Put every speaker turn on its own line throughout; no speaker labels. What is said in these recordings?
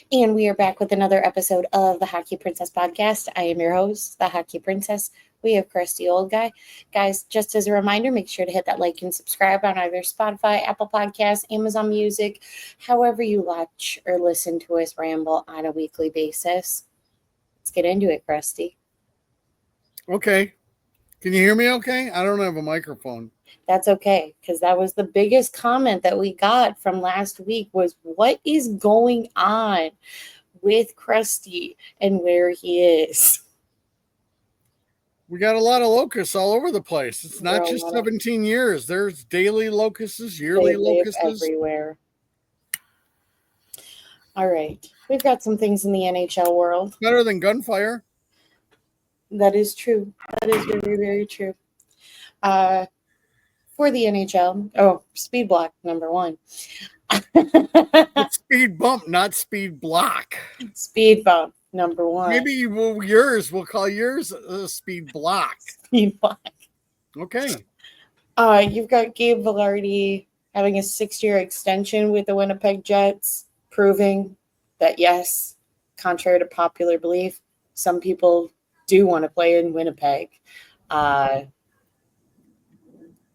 And we are back with another episode of the Hockey Princess podcast. I am your host, the Hockey Princess. We have Krusty Old Guy. Guys, just as a reminder, make sure to hit that like and subscribe on either Spotify, Apple Podcasts, Amazon Music, however you watch or listen to us ramble on a weekly basis. Let's get into it, Krusty.
Okay. Can you hear me okay? I don't have a microphone.
That's okay, because that was the biggest comment that we got from last week was what is going on with Krusty and where he is.
We got a lot of locusts all over the place. It's
There
not
are a
just
lot of
17 years. There's daily locusts,
they
yearly
live
locusts.
everywhere. All right. We've got some things in the NHL world.
Better than gunfire.
That is true. That is very, very true. For the NHL, speed block number one.
It's speed bump, not speed block.
Speed bump number one.
Maybe we'll call yours a speed block.
Speed block.
Okay.
You've got Gabe Vilardi having a 6-year extension with the Winnipeg Jets, proving that yes, contrary to popular belief, some people do want to play in Winnipeg.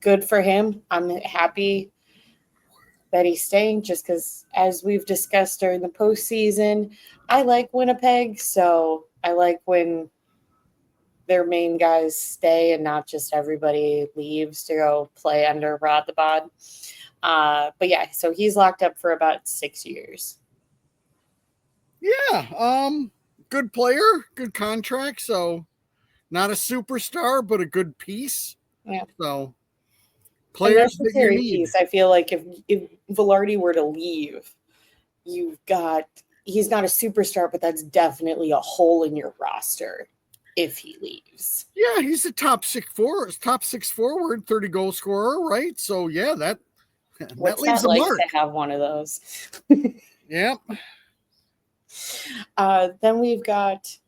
Good for him. I'm happy that he's staying just because, as we've discussed during the postseason, I like Winnipeg. So I like when their main guys stay and not just everybody leaves to go play under Rod the Bod. But yeah, so he's locked up for about 6 years.
Yeah. Good player, good contract. So not a superstar, but a good piece.
Yeah.
So
A
players that you
necessary
need.
piece. I feel like if Vilardi were to leave, he's not a superstar, but that's definitely a hole in your roster if he leaves.
Yeah, he's a top six forward, 30 goal scorer, right? So yeah, that
What's
leaves
that
a
like
mark.
to have one of those?
Yeah.
Then we've got,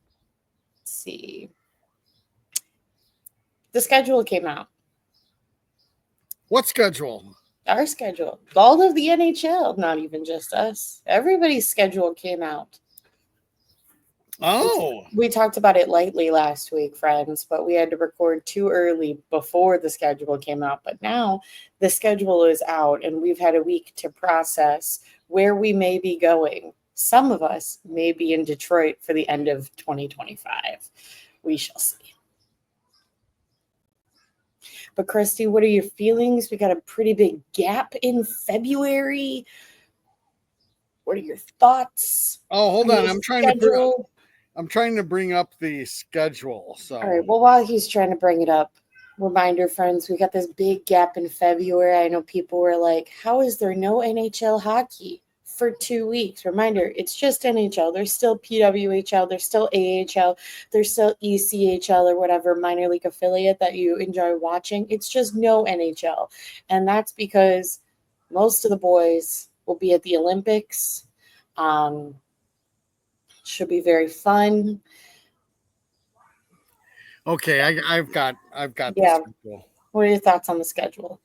let's see, the schedule came out.
What schedule?
Our schedule. All of the NHL, not even just us. Everybody's schedule came out.
Oh.
We talked about it lightly last week, friends, but we had to record too early before the schedule came out. But now the schedule is out, and we've had a week to process where we may be going. Some of us may be in Detroit for the end of 2025. We shall see. But Krusty, what are your feelings? We got a pretty big gap in February. What are your thoughts?
Oh, hold on. I'm trying to bring up the schedule. So
all right. Well, while he's trying to bring it up, reminder, friends, we got this big gap in February. I know people were like, how is there no NHL hockey for 2 weeks? Reminder, it's just NHL. There's still PWHL, there's still AHL, there's still ECHL or whatever minor league affiliate that you enjoy watching. It's just no NHL. And that's because most of the boys will be at the Olympics. Should be very fun.
okay, I've got
Yeah.
the schedule.
What are your thoughts on the schedule?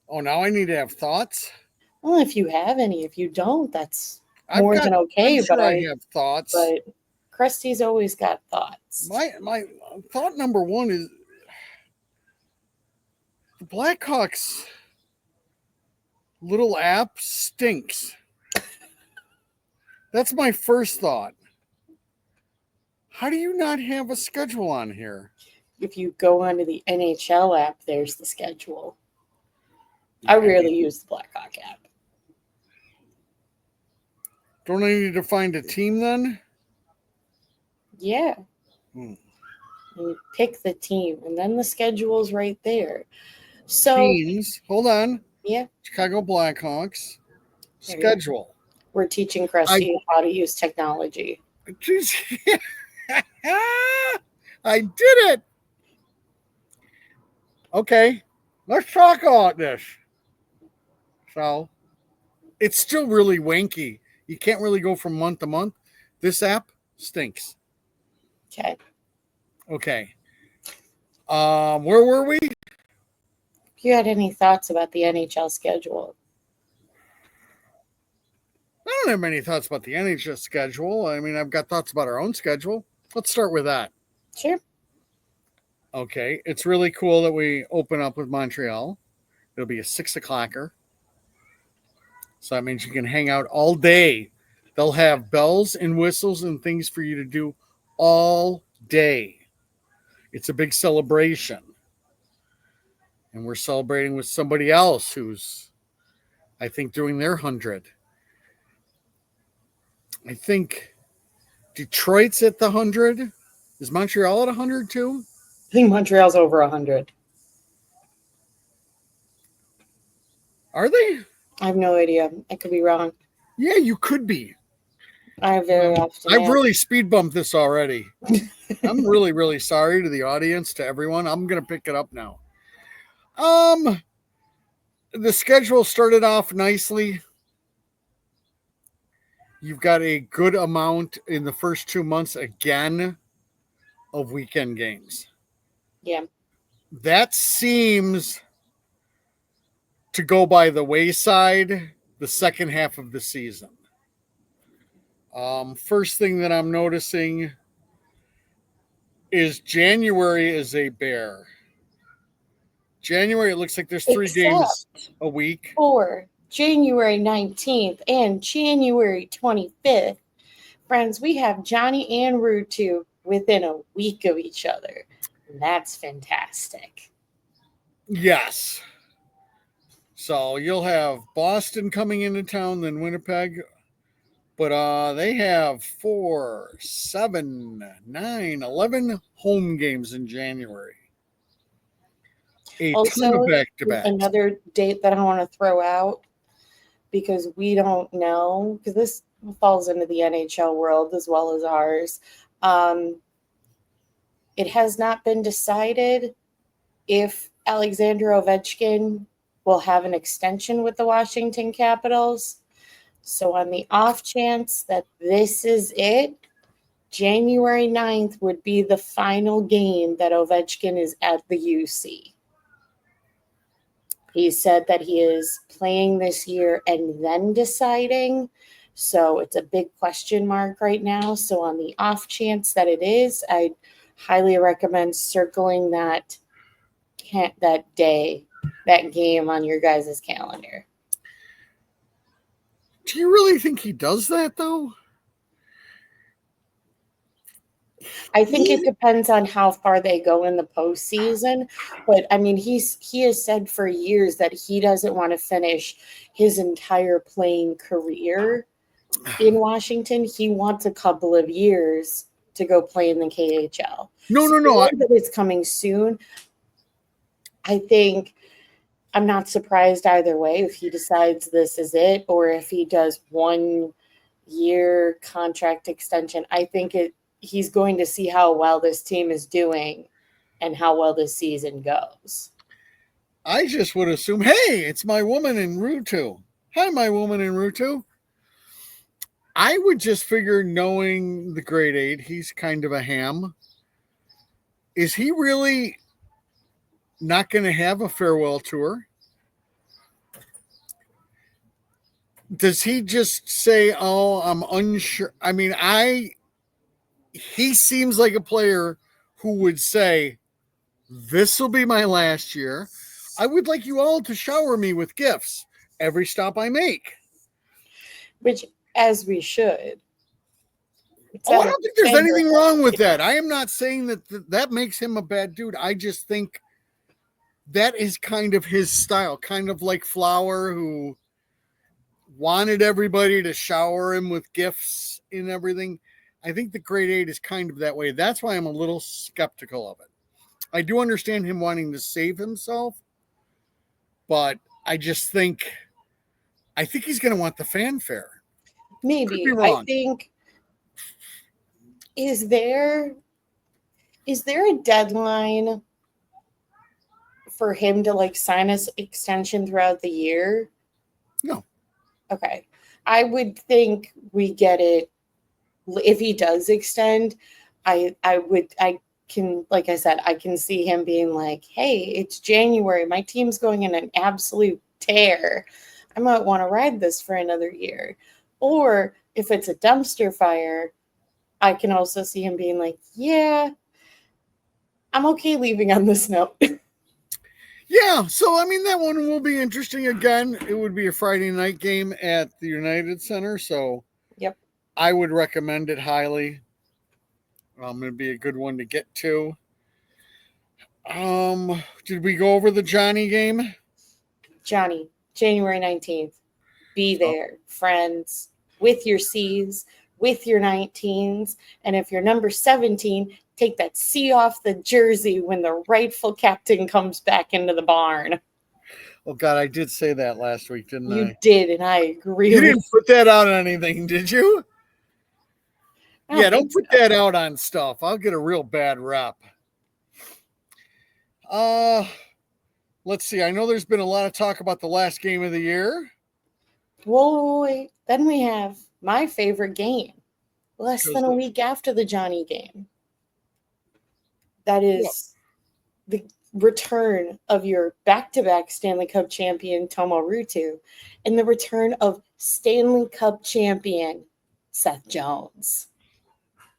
Oh, now I need to have thoughts.
Well, if you have any, if you don't, that's more than
I'm
okay.
sure I have thoughts.
But Krusty's always got thoughts.
My thought number one is the Blackhawks little app stinks. That's my first thought. How do you not have a schedule on here?
If you go onto the NHL app, there's the schedule. I rarely use the Blackhawk app.
Don't I need to find a team then?
Yeah. And you pick the team, and then the schedule's right there. So
teams. Hold on.
Yeah.
Chicago Blackhawks schedule.
We're teaching Krusty how to use technology.
I did it. Okay, let's talk about this. So, it's still really wanky. You can't really go from month to month. This app stinks. Okay. Where were we?
If you had any thoughts about the NHL schedule?
I don't have many thoughts about the NHL schedule. I mean, I've got thoughts about our own schedule. Let's start with that.
Sure.
Okay. It's really cool that we open up with Montreal. It'll be a 6 o'clocker. So that means you can hang out all day. They'll have bells and whistles and things for you to do all day. It's a big celebration. And we're celebrating with somebody else who's, I think, doing their 100. I think Detroit's at the 100. Is Montreal at 100 too?
I think Montreal's over 100.
Are they?
I have no idea. I could be wrong.
Yeah, you could be.
I very often
I've
am.
really speed bumped this already. I'm really, really sorry to the audience, to everyone. I'm going to pick it up now. The schedule started off nicely. You've got a good amount in the first 2 months again of weekend games.
Yeah.
That seems to go by the wayside the second half of the season. First thing that I'm noticing is January is a bear. January, it looks like there's 3 games a week.
For January 19th and January 25th, friends, we have Johnny and Ruutu within a week of each other. And that's fantastic.
Yes. So you'll have Boston coming into town, then Winnipeg. But they have 4, 7, 9, 11 home games in January. A ton of back-to-backs.
Another date that I want to throw out, because we don't know, because this falls into the NHL world as well as ours. It has not been decided if Alexander Ovechkin will have an extension with the Washington Capitals. So on the off chance that this is it, January 9th would be the final game that Ovechkin is at the UC. He said that he is playing this year and then deciding. So it's a big question mark right now. So on the off chance that it is, I highly recommend circling that day, that game on your guys' calendar.
Do you really think he does that, though?
I think it depends on how far they go in the postseason. But I mean, he has said for years that he doesn't want to finish his entire playing career in Washington. He wants a couple of years to go play in the KHL.
No.
That it's coming soon. I think I'm not surprised either way if he decides this is it, or if he does 1 year contract extension. I think he's going to see how well this team is doing and how well this season goes.
I just would assume, hey, it's my woman in Ruutu. Hi, my woman in Ruutu. I would just figure, knowing the grade 8, he's kind of a ham. Is he really not going to have a farewell tour? Does he just say, oh, I'm unsure? I mean, he seems like a player who would say, this will be my last year. I would like you all to shower me with gifts every stop I make.
Which, as we should.
I don't think there's anything wrong with that. I am not saying that makes him a bad dude. I just think that is kind of his style, kind of like Flower, who wanted everybody to shower him with gifts and everything. I think the grade 8 is kind of that way. That's why I'm a little skeptical of it. I do understand him wanting to save himself, but I think he's going to want the fanfare.
Maybe. I think, is there a deadline for him to sign his extension throughout the year?
No.
Okay. I would think we get it if he does extend. I can, like I said, I can see him being like, hey, it's January. My team's going in an absolute tear. I might want to ride this for another year. Or if it's a dumpster fire, I can also see him being like, yeah, I'm okay leaving on this note.
Yeah, so I mean that one will be interesting. Again, it would be a Friday night game at the United Center, so
Yep.
I would recommend it highly. It'd be a good one to get to. Did we go over the Johnny game?
Johnny, January 19th. Be there, friends, with your C's, with your 19s. And if you're number 17, take that C off the jersey when the rightful captain comes back into the barn.
Oh, God, I did say that last week, didn't I?
You did, and I agree.
You didn't put that out on anything, did you? Yeah, don't put that out on stuff. I'll get a real bad rep. Let's see. I know there's been a lot of talk about the last game of the year.
Whoa, wait. Then we have my favorite game, less than a week after the Johnny game. That is the return of your back-to-back Stanley Cup champion, Tomo Ruutu, and the return of Stanley Cup champion, Seth Jones.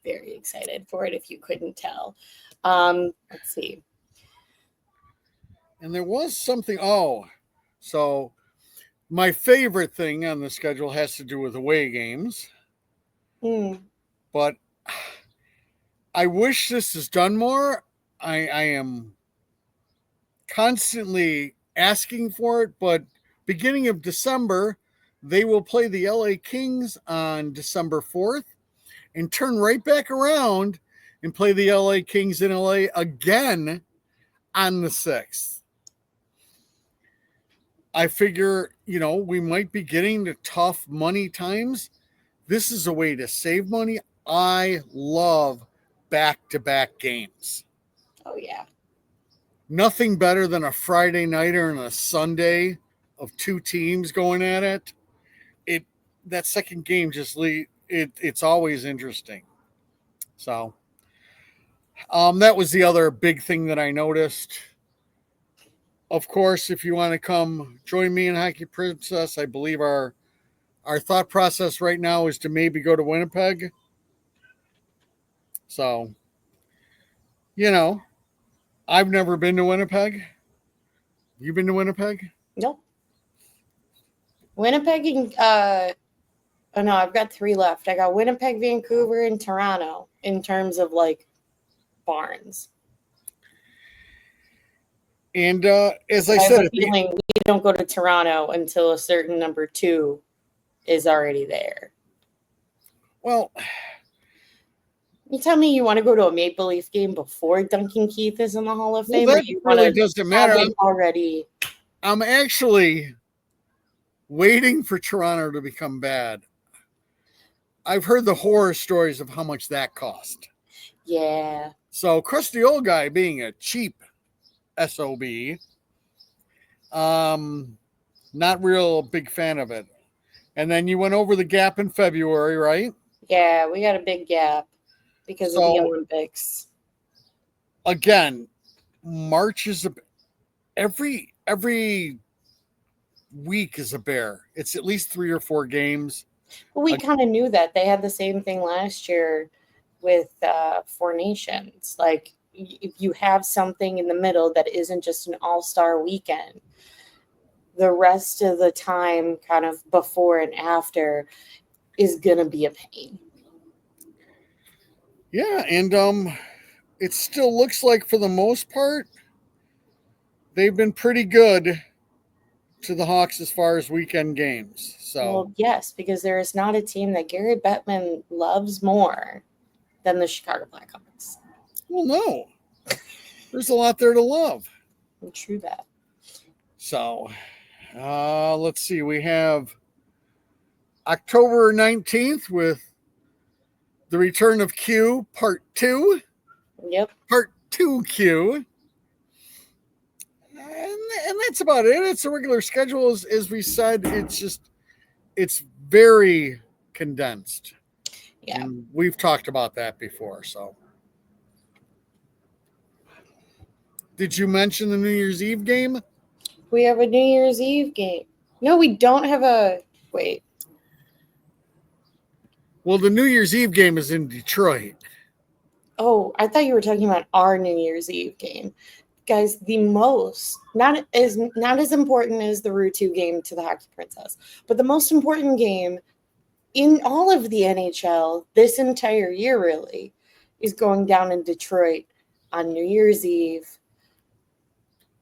Very excited for it, if you couldn't tell. Let's see.
And there was something. So my favorite thing on the schedule has to do with away games. But I wish this is done more. I am constantly asking for it, but beginning of December, they will play the LA Kings on December 4th and turn right back around and play the LA Kings in LA again on the 6th. I figure, we might be getting to tough money times. This is a way to save money. I love back-to-back games.
Oh, yeah.
Nothing better than a Friday nighter and a Sunday of two teams going at it. That second game it's always interesting. So that was the other big thing that I noticed. Of course, if you want to come join me in Hockey Princess, I believe our thought process right now is to maybe go to Winnipeg. So, I've never been to Winnipeg. You been to Winnipeg?
Nope. Winnipeg and no, I've got 3 left. I got Winnipeg, Vancouver, and Toronto in terms of like barns.
And as I said,
have a feeling we don't go to Toronto until a certain number 2 is already there.
Well,
you tell me you want to go to a Maple Leaf game before Duncan Keith is in the Hall of Fame?
Well, that really doesn't matter. I'm actually waiting for Toronto to become bad. I've heard the horror stories of how much that cost.
Yeah.
So crusty old guy being a cheap SOB, not real big fan of it. And then you went over the gap in February, right?
Yeah, we got a big gap because of the Olympics.
Again, March is every week is a bear. It's at least 3 or 4 games.
Well, we kind of knew that. They had the same thing last year with 4 Nations. Like, if you have something in the middle that isn't just an all-star weekend, the rest of the time, kind of before and after, is going to be a pain.
Yeah, and it still looks like, for the most part, they've been pretty good to the Hawks as far as weekend games. So,
well, yes, because there is not a team that Gary Bettman loves more than the Chicago Blackhawks.
Well, no. There's a lot there to love.
True that.
So, let's see. We have October 19th with the return of Q, Part 2.
Yep.
Part 2Q. And that's about it. It's a regular schedule, as we said. It's very condensed.
Yeah.
And we've talked about that before. So, did you mention the New Year's Eve game?
We have a New Year's Eve game. No, we don't have a. Wait.
Well, the New Year's Eve game is in Detroit.
Oh, I thought you were talking about our New Year's Eve game. Guys, the most not as important as the Route 2 game to the Hockey Princess, but the most important game in all of the NHL this entire year really is going down in Detroit on New Year's Eve.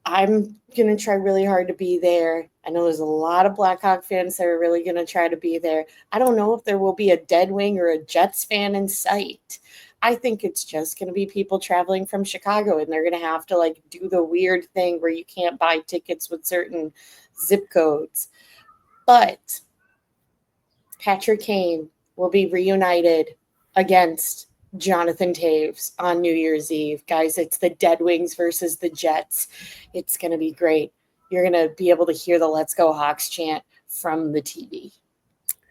I'm going to try really hard to be there. I know there's a lot of Blackhawk fans that are really going to try to be there. I don't know if there will be a Dead Wing or a Jets fan in sight. I think it's just going to be people traveling from Chicago, and they're going to have to like do the weird thing where you can't buy tickets with certain zip codes. But Patrick Kane will be reunited against Jonathan Taves on New Year's Eve. Guys, it's the Dead Wings versus the Jets. It's going to be great. You're going to be able to hear the Let's Go Hawks chant from the TV.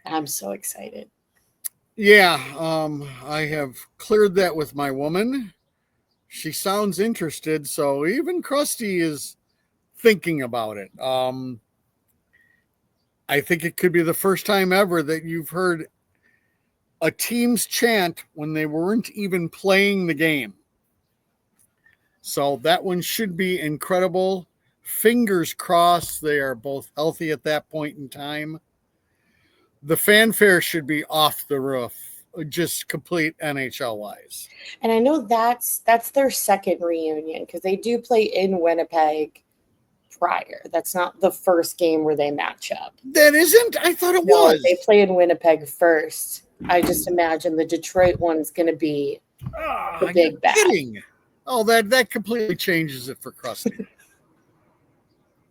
I'm so excited.
Yeah, I have cleared that with my woman. She sounds interested, so even Krusty is thinking about it. I think it could be the first time ever that you've heard a team's chant when they weren't even playing the game. So that one should be incredible. Fingers crossed they are both healthy at that point in time. The fanfare should be off the roof, just complete NHL wise.
And I know that's their second reunion because they do play in Winnipeg prior. That's not the first game where they match up.
That isn't? I thought it was.
They play in Winnipeg first. I just imagine the Detroit one's going to be the big bad.
Kidding. Oh, that completely changes it for Krusty.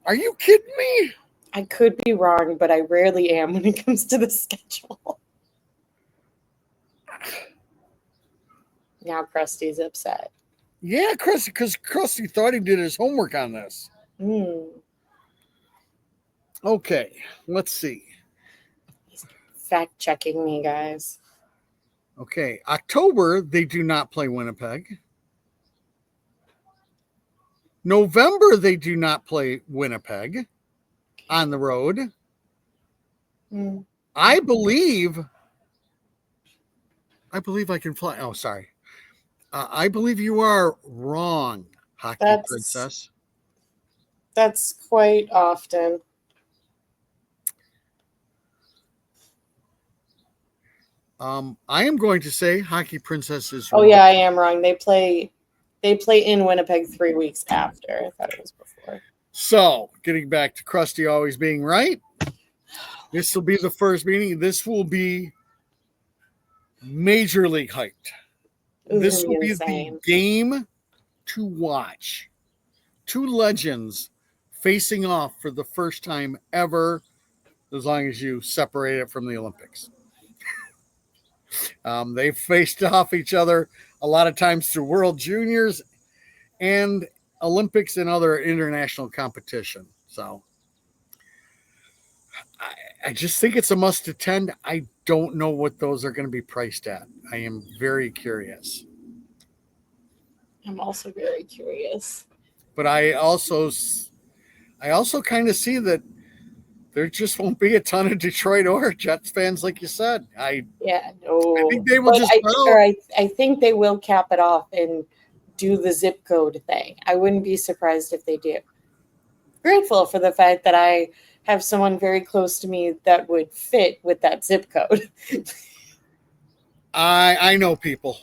Are you kidding me?
I could be wrong, but I rarely am when it comes to the schedule. Now Krusty's upset.
Yeah, Krusty, because Krusty thought he did his homework on this. Okay, let's see.
He's fact checking me, guys.
Okay, October, they do not play Winnipeg. November, they do not play Winnipeg on the road. I believe I can fly. Oh, sorry. I believe you are wrong, Hockey Princess.
That's quite often.
I am going to say Hockey Princess is
wrong. Oh, yeah, I am wrong. They play in Winnipeg 3 weeks after. I thought it was before.
So, getting back to Krusty always being right, this will be the first meeting. This will be majorly hyped. This will be the game to watch. Two legends facing off for the first time ever, as long as you separate it from the Olympics. They've faced off each other a lot of times through World Juniors and Olympics and other international competition. So I just think it's a must attend. I don't know what those are going to be priced at. I am very curious.
I'm also very curious.
But I also kind of see that there just won't be a ton of Detroit or Jets fans, like you said. I think they will
I think they will cap it off and do the zip code thing. I wouldn't be surprised if they do. Grateful for the fact that I have someone very close to me that would fit with that zip code.
I know people.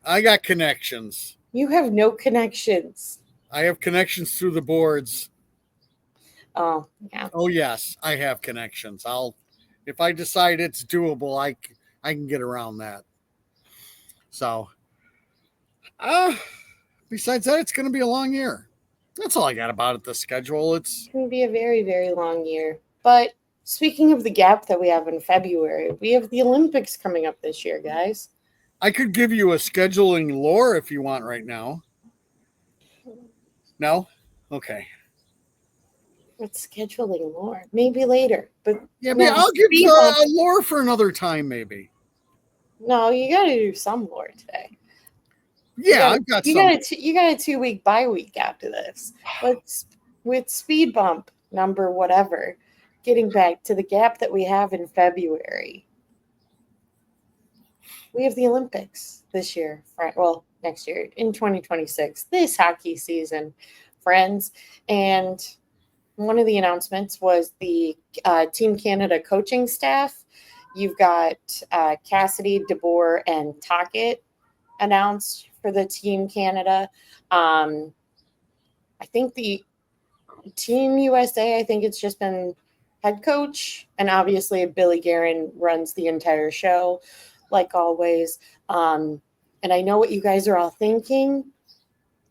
I got connections.
You have no connections.
I have connections through the boards.
Oh, yeah.
Oh, yes, I have connections. If I decide it's doable, I can get around that. So, besides that, it's going to be a long year. That's all I got about it, the schedule. It's
going to be a very, very long year. But speaking of the gap that we have in February, we have the Olympics coming up this year, guys.
I could give you a scheduling lore if you want right now. No? Okay.
What's scheduling lore? Maybe later. But
yeah, I'll give you a lore for another time, maybe.
No, you got to do some lore today.
Yeah, I've got some.
You got a 2-week bye week after this. But with speed bump number whatever, getting back to the gap that we have in February. we have the Olympics this year. Well, next year in 2026, this hockey season, friends. And one of the announcements was the Team Canada coaching staff. You've got Cassidy, DeBoer, and Tocchet announced for the Team Canada. I think the Team USA, I think it's just been head coach, and obviously Billy Guerin runs the entire show, like always. And I know what you guys are all thinking.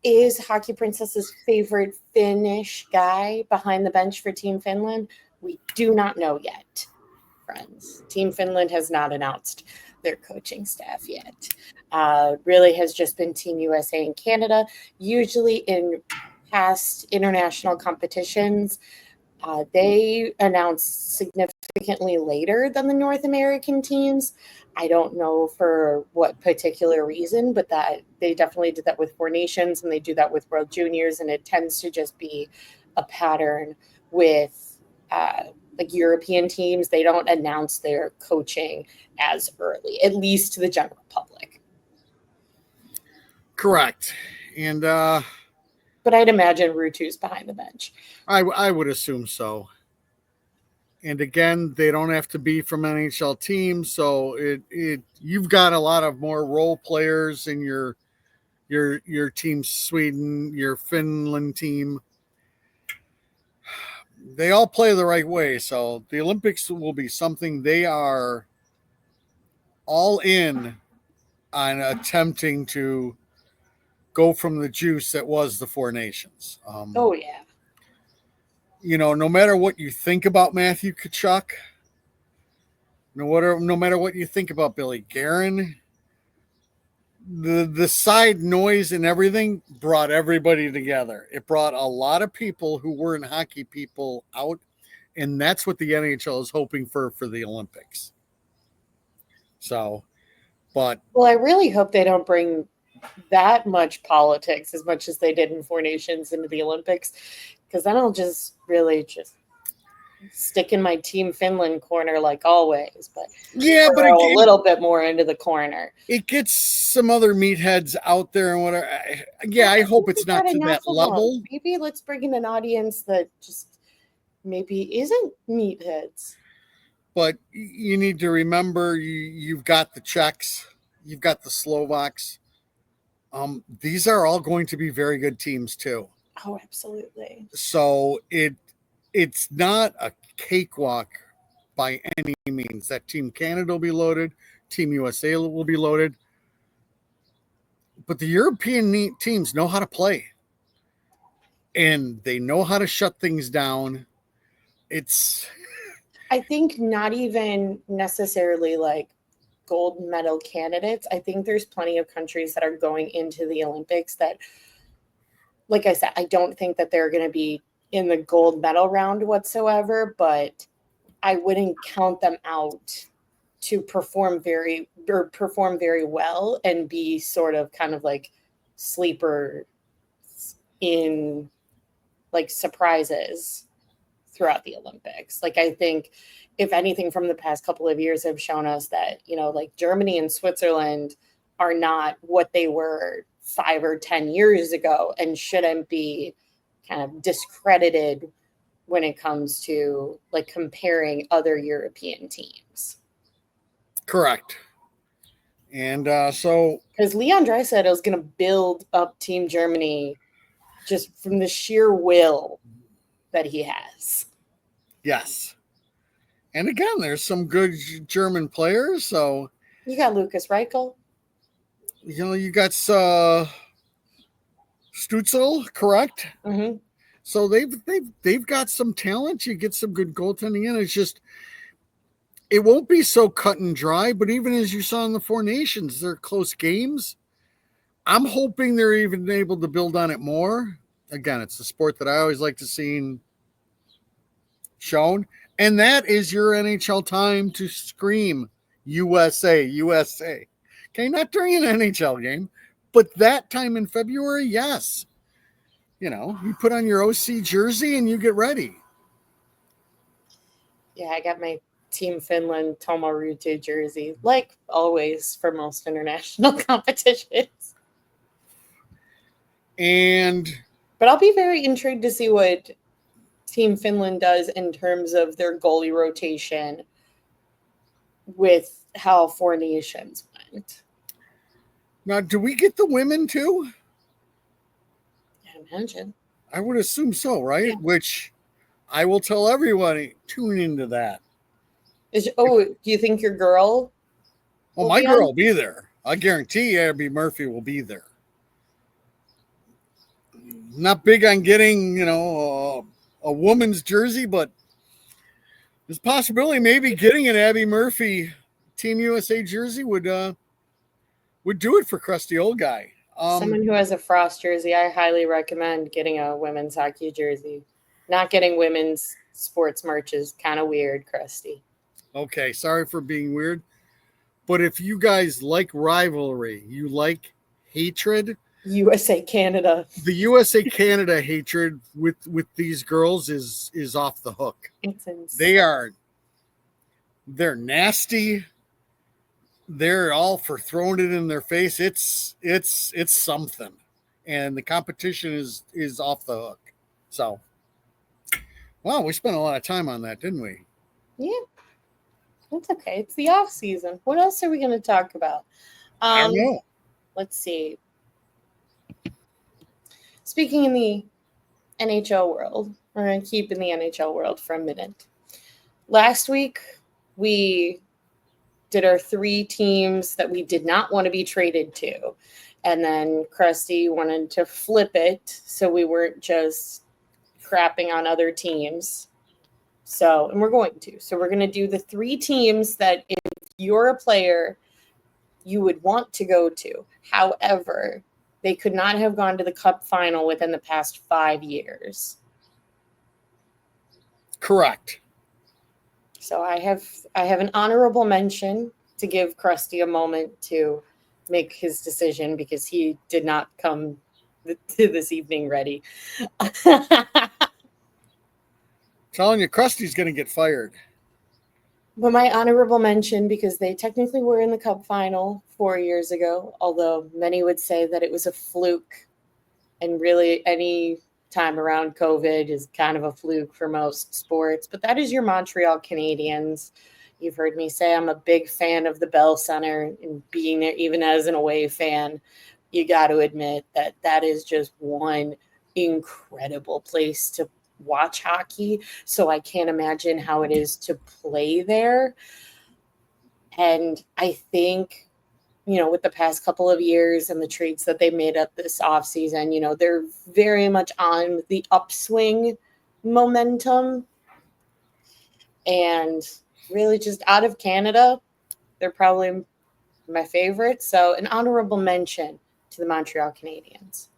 Is Hockey Princess's favorite Finnish guy behind the bench for Team Finland? We do not know yet, friends. Team Finland has not announced their coaching staff yet. Really has just been Team USA and Canada. Usually in past international competitions, they announce significantly later than the North American teams. I don't know for what particular reason, but that they definitely did that with Four Nations, and they do that with World Juniors, and it tends to just be a pattern with like European teams. They don't announce their coaching as early, at least to the general public.
Correct. And
but I'd imagine Ruutu's behind the bench.
I would assume so. And again, they don't have to be from NHL teams, so you've got a lot of more role players in your team, Sweden, your Finland team. They all play the right way, so the Olympics will be something they are all in on attempting to go from the juice that was the Four Nations.
Oh yeah.
No matter what you think about Matthew Tkachuk, no matter what you think about Billy Guerin, the side noise and everything brought everybody together. It brought a lot of people who weren't hockey people out, and that's what the NHL is hoping for the Olympics. So, well,
I really hope they don't bring that much politics as much as they did in Four Nations into the Olympics, because then I'll just really stick in my Team Finland corner like always, but but a little bit more into the corner.
It gets some other meatheads out there and whatever. I hope it's not to that level.
Maybe let's bring in an audience that just maybe isn't meatheads.
But you need to remember, you've got the Czechs, you've got the Slovaks. These are all going to be very good teams too.
Oh, absolutely.
So it's not a cakewalk by any means. That Team Canada will be loaded, Team USA will be loaded. But the European teams know how to play. And they know how to shut things down.
I think not even necessarily like gold medal candidates. I think there's plenty of countries that are going into the Olympics that, like I said, I don't think that they're going to be in the gold medal round whatsoever, but I wouldn't count them out to perform very well and be sort of kind of like sleeper in like surprises throughout the Olympics. Like, I think if anything from the past couple of years have shown us that, like Germany and Switzerland are not what they were 5 or 10 years ago and shouldn't be kind of discredited when it comes to like comparing other European teams.
Correct. And so
because Leon Draisaitl is going to build up Team Germany just from the sheer will that he has.
Yes. And again, there's some good German players. So
you got Lukas Reichel.
You got Stützle, correct?
Mm-hmm.
So they've got some talent. You get some good goaltending in. It's just it won't be so cut and dry. But even as you saw in the Four Nations, they're close games. I'm hoping they're even able to build on it more. Again, it's a sport that I always like to see shown. And that is your NHL time to scream USA, USA. Okay, not during an NHL game, but that time in February, yes. You put on your OC jersey and you get ready.
Yeah, I got my Team Finland Tomaruti jersey, like always for most international competitions.
But
I'll be very intrigued to see what Team Finland does in terms of their goalie rotation with how Four Nations went.
Now, do we get the women too?
I imagine.
I would assume so, right?
Yeah.
Which I will tell everybody, tune into that.
Do you think your girl?
Oh, my girl will be there. I guarantee Abby Murphy will be there. Not big on getting, a woman's jersey, but there's a possibility maybe getting an Abby Murphy Team USA jersey would do it for crusty old guy.
Someone who has a Frost jersey, I highly recommend getting a women's hockey jersey. Not getting women's sports merch is kind of weird, Krusty.
Okay, sorry for being weird. But if you guys like rivalry, you like hatred,
USA Canada.
The USA Canada hatred with these girls is off the hook.
It's insane.
They're nasty. They're all for throwing it in their face. It's something. And the competition is off the hook. So, wow, we spent a lot of time on that, didn't we?
Yeah. It's okay. It's the off season. What else are we going to talk about?
I don't know.
Let's see. Speaking in the NHL world, we're going to keep in the NHL world for a minute. Last week, we did our 3 teams that we did not want to be traded to. And then Krusty wanted to flip it so we weren't just crapping on other teams. And we're going to. So we're going to do the 3 teams that if you're a player, you would want to go to. However, they could not have gone to the Cup final within the past 5 years.
Correct.
So I have an honorable mention to give Krusty a moment to make his decision because he did not come to this evening ready.
Telling you, Krusty's going to get fired.
But my honorable mention, because they technically were in the Cup final 4 years ago, although many would say that it was a fluke. And really, any time around COVID is kind of a fluke for most sports. But that is your Montreal Canadiens. You've heard me say I'm a big fan of the Bell Center, and being there even as an away fan, you got to admit that that is just one incredible place to watch hockey. So I can't imagine how it is to play there. And I think, with the past couple of years and the trades that they made up this offseason, they're very much on the upswing momentum. And really just out of Canada, they're probably my favorite. So an honorable mention to the Montreal Canadiens.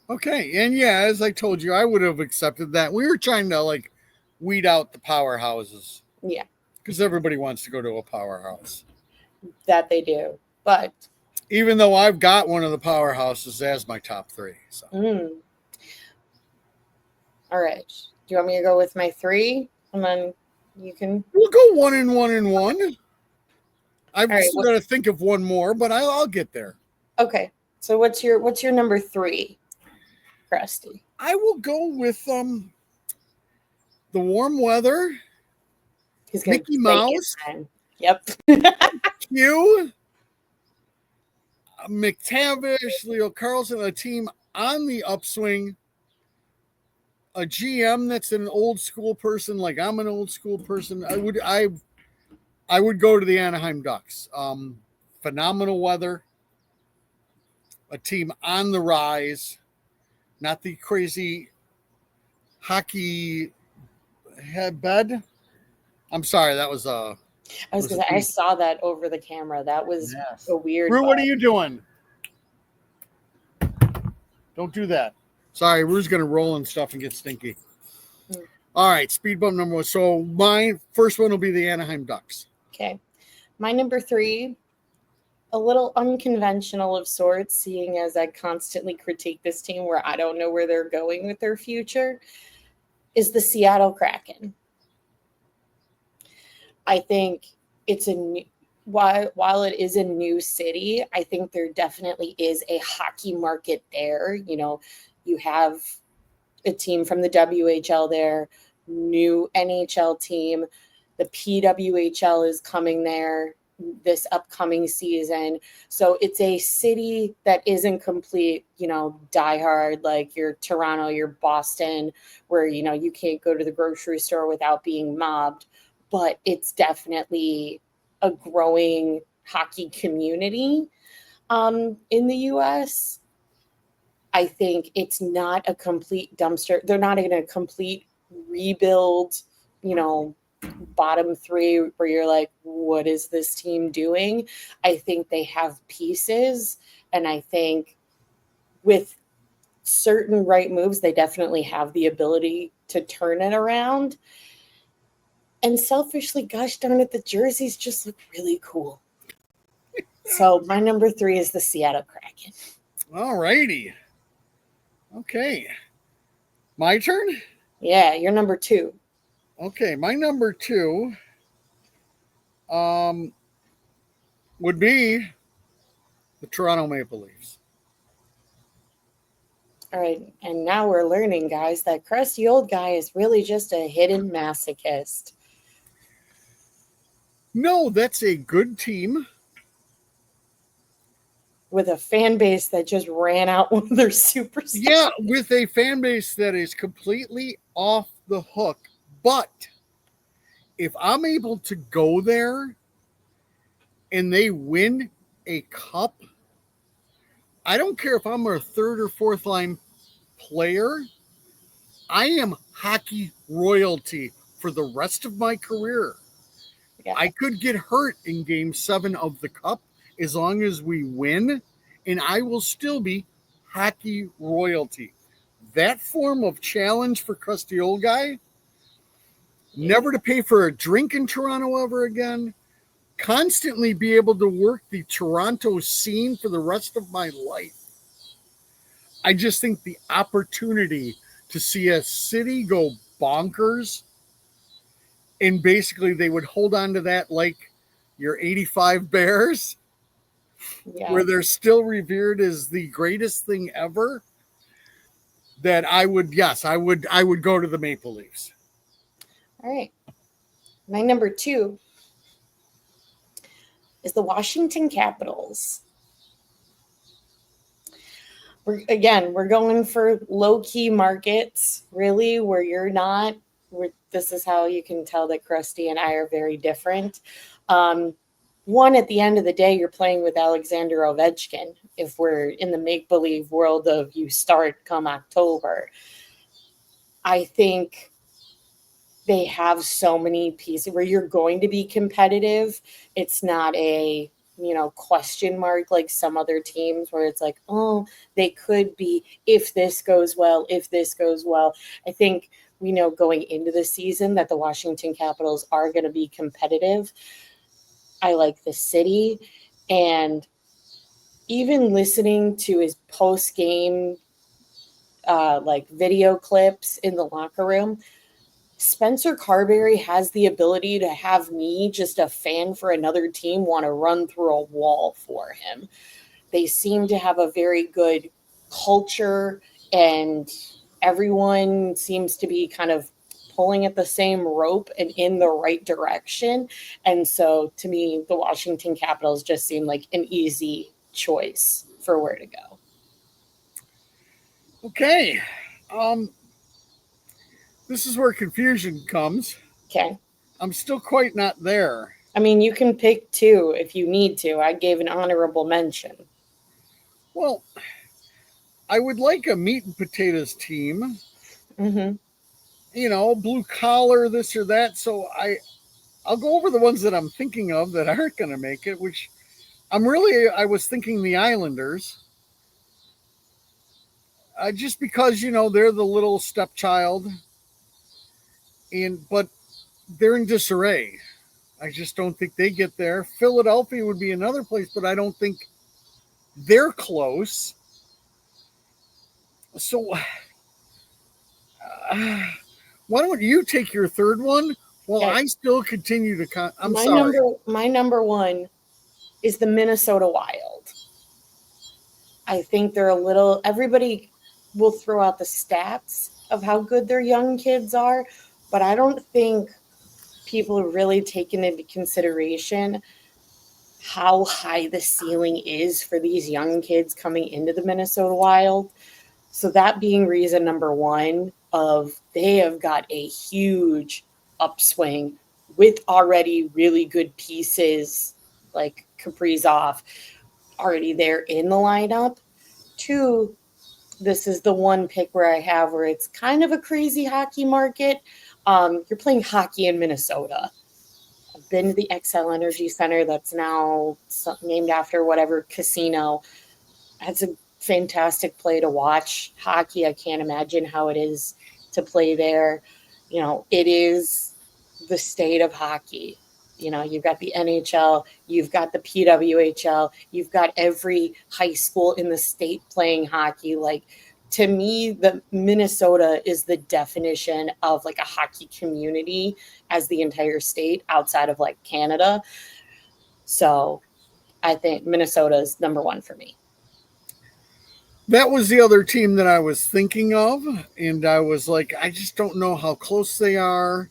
Okay. And yeah, as I told you, I would have accepted that. We were trying to weed out the powerhouses.
Yeah.
Because everybody wants to go to a powerhouse.
That they do. But
even though I've got one of the powerhouses as my top 3. So.
All right. Do you want me to go with my 3? And then you can.
We'll go 1 and 1 and 1. I've still got to think of one more, but I'll get there.
Okay. So what's your number 3, Krusty?
I will go with the warm weather.
He's gonna
Mickey Mouse.
Yep.
Q. McTavish, Leo Carlson, a team on the upswing. A GM that's an old school person, like I'm an old school person. I would go to the Anaheim Ducks. Phenomenal weather. A team on the rise. Not the crazy hockey bed. I'm sorry, that was
I was gonna say, I saw that over the camera. That was a weird.
Rue, what are you doing? Don't do that. Sorry, Rue's gonna roll and stuff and get stinky. All right, speed bump number 1. So my first one will be the Anaheim Ducks.
Okay. My number 3, a little unconventional of sorts, seeing as I constantly critique this team where I don't know where they're going with their future, is the Seattle Kraken. I think it's while it is a new city, I think there definitely is a hockey market there. You know, you have a team from the WHL there, new NHL team. The PWHL is coming there this upcoming season. So it's a city that isn't complete, you know, diehard like your Toronto, your Boston, where, you know, you can't go to the grocery store without being mobbed. But it's definitely a growing hockey community in the US. I think it's not a complete dumpster. They're not in a complete rebuild, you know, bottom three where you're like, what is this team doing? I think they have pieces. And I think with certain right moves, they definitely have the ability to turn it around. And selfishly, gosh darn it, the jerseys just look really cool. So my number 3 is the Seattle Kraken.
All righty. Okay. My turn?
Yeah, you're number 2.
Okay, my number 2 would be the Toronto Maple Leafs.
All right, and now we're learning, guys, that crusty old guy is really just a hidden masochist.
No, that's a good team.
With a fan base that just ran out one of their superstars.
Yeah, with a fan base that is completely off the hook. But if I'm able to go there and they win a cup, I don't care if I'm a third or fourth line player. I am hockey royalty for the rest of my career. Yeah. I could get hurt in game 7 of the cup as long as we win, and I will still be hockey royalty. That form of challenge for crusty old guy, never to pay for a drink in Toronto ever again, constantly be able to work the Toronto scene for the rest of my life. I just think the opportunity to see a city go bonkers, and basically they would hold on to that like your 85 Bears, where they're still revered as the greatest thing ever, that I would go to the Maple Leafs.
All right. My number 2 is the Washington Capitals. We're going for low-key markets, really, where you're not. This is how you can tell that Krusty and I are very different. One, at the end of the day, you're playing with Alexander Ovechkin. If we're in the make-believe world of you start come October, I think they have so many pieces where you're going to be competitive. It's not a, you know, question mark like some other teams where it's like, oh, they could be if this goes well, if this goes well. I think we know going into the season that the Washington Capitals are going to be competitive. I like the city, and even listening to his post-game like video clips in the locker room, Spencer Carberry has the ability to have me, just a fan for another team, want to run through a wall for him. They seem to have a very good culture, and everyone seems to be kind of pulling at the same rope and in the right direction. And so to me, the Washington Capitals just seem like an easy choice for where to go.
Okay. This is where confusion comes.
Okay.
I'm still quite not there.
I mean, you can pick 2 if you need to. I gave an honorable mention.
Well, I would like a meat and potatoes team.
Mm-hmm.
You know, blue collar, this or that. So I'll go over the ones that I'm thinking of that aren't going to make it, which I was thinking the Islanders. Just because, you know, they're the little stepchild. But they're in disarray. I just don't think they get there. Philadelphia would be another place, but I don't think they're close. So why don't you take your third one Well, okay. I still continue to.
My number one is the Minnesota Wild. I think they're a little. Everybody will throw out the stats of how good their young kids are, but I don't think people have really taken into consideration how high the ceiling is for these young kids coming into the Minnesota Wild. So that being reason number one of they have got a huge upswing with already really good pieces like Kaprizov already there in the lineup. Two, this is the one pick where I have where it's kind of a crazy hockey market. You're playing hockey in Minnesota. I've been to the Xcel Energy Center that's now named after whatever casino. That's a fantastic play to watch hockey. I can't imagine how it is to play there. You know, it is the state of hockey. You know, you've got the NHL, you've got the PWHL, you've got every high school in the state playing hockey. Like, to me, the Minnesota is the definition of like a hockey community as the entire state outside of like Canada. So I think Minnesota is number one for me.
That was the other team that I was thinking of. And I was like, I just don't know how close they are.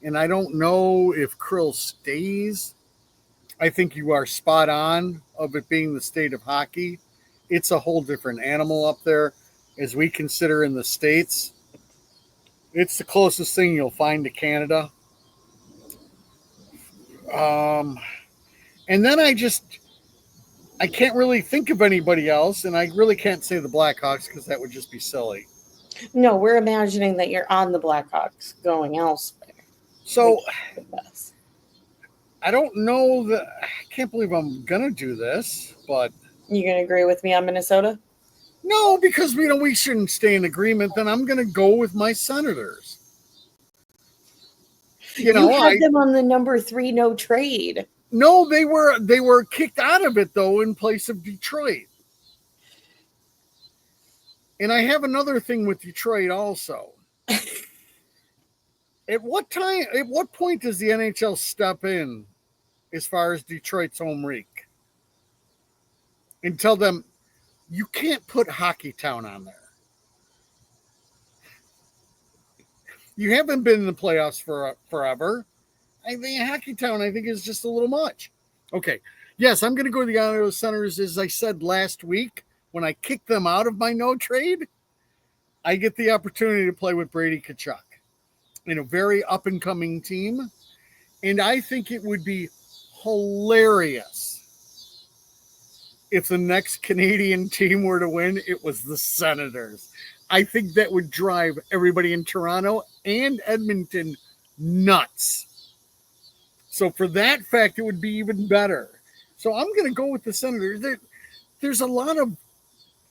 And I don't know if Krill stays. I think you are spot on of it being the state of hockey. It's a whole different animal up there. As we consider in the States, it's the closest thing you'll find to Canada. And then I can't really think of anybody else, and I really can't say the Blackhawks because that would just be silly.
No, we're imagining that you're on the Blackhawks going elsewhere.
So I don't know that I can't believe I'm gonna do this, but
you gonna agree with me on Minnesota?
No, because we shouldn't stay in agreement. Then I'm gonna go with my Senators.
You had them on the number 3 no trade.
No, they were kicked out of it though in place of Detroit. And I have another thing with Detroit also. At what point does the NHL step in as far as Detroit's home rink and tell them you can't put Hockey Town on there? You haven't been in the playoffs for forever. I think Hockey Town, is just a little much. Okay. Yes, I'm going to go to the Ottawa Senators. As I said last week, when I kicked them out of my no trade, I get the opportunity to play with Brady Tkachuk in a very up-and-coming team. And I think it would be hilarious if the next Canadian team were to win, it was the Senators. I think that would drive everybody in Toronto and Edmonton nuts. So for that fact, it would be even better. So I'm going to go with the Senators. There's a lot of,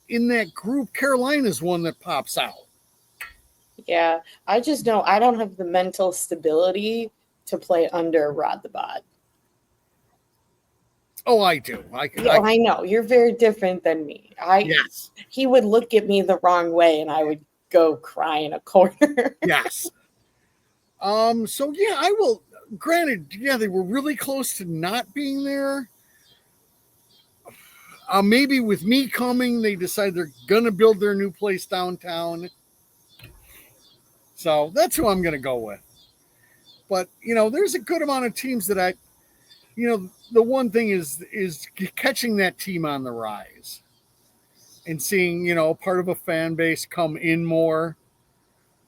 in that group, Carolina's one that pops out.
Yeah, I just know I don't have the mental stability to play under Rod the Bod.
Oh, I do.
I know. You're very different than me.
Yes.
He would look at me the wrong way and I would go cry in a corner.
Yes. So, yeah, I will. Granted, yeah, they were really close to not being there. Maybe with me coming, they decide they're going to build their new place downtown. So that's who I'm going to go with. But, there's a good amount of teams that the one thing is catching that team on the rise and seeing, part of a fan base come in more.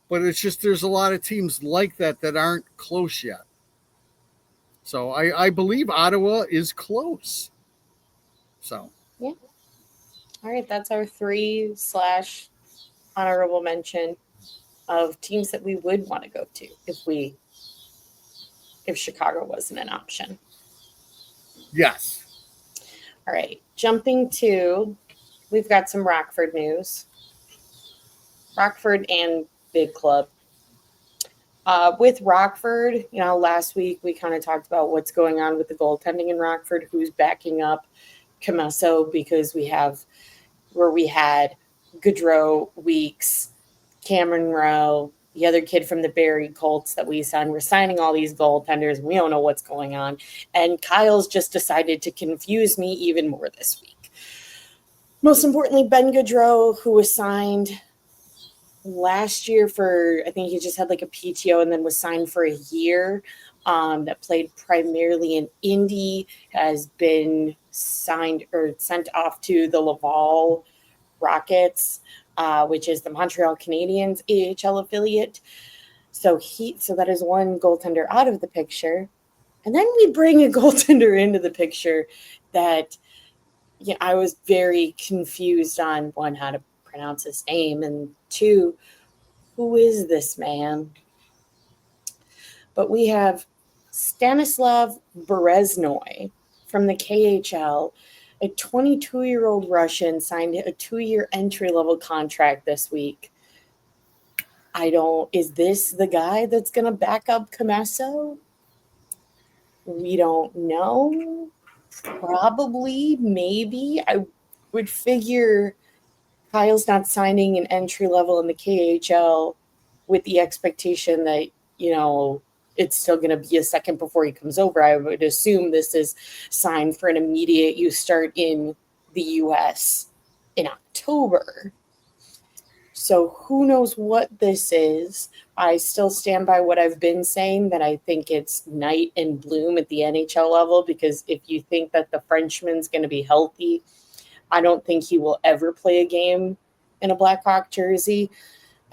But it's just there's a lot of teams like that aren't close yet. So I believe Ottawa is close. So.
Yeah. All right. That's our 3 / honorable mention of teams that we would want to go to if Chicago wasn't an option.
Yes.
All right. Jumping to, we've got some Rockford news. Rockford and Big Club. With Rockford, last week we kind of talked about what's going on with the goaltending in Rockford, who's backing up Comesso, because we had Gaudreau, Weeks, Cameron Rowe, the other kid from the Barry Colts that we signed. We're signing all these goaltenders. And we don't know what's going on. And Kyle's just decided to confuse me even more this week. Most importantly, Ben Gaudreau, who was signed last year for, I think he just had like a PTO and then was signed for a year, that played primarily in Indy, has been signed or sent off to the Laval Rockets, which is the Montreal Canadiens AHL affiliate. So that is one goaltender out of the picture. And then we bring a goaltender into the picture that I was very confused on, one, how to pronounce his name, and two, who is this man? But we have Stanislav Bereznoy from the KHL, a 22-year-old Russian, signed a 2-year entry-level contract this week. Is this the guy that's going to back up Commesso? We don't know. Probably, maybe. I would figure Kyle's not signing an entry level in the KHL with the expectation that, it's still going to be a second before he comes over. I would assume this is signed for an immediate you start in the US in October. So who knows what this is. I still stand by what I've been saying, that I think it's night and bloom at the NHL level, because if you think that the Frenchman's going to be healthy, I don't think he will ever play a game in a Blackhawk jersey.